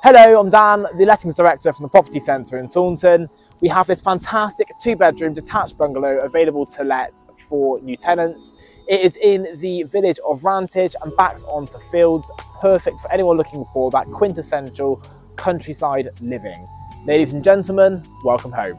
Hello, I'm Dan, the Lettings Director from the Property Centre in Taunton. We have this fantastic 2-bedroom detached bungalow available to let for new tenants. It is in the village of Rantage and backs onto fields, perfect for anyone looking for that quintessential countryside living. Ladies and gentlemen, welcome home.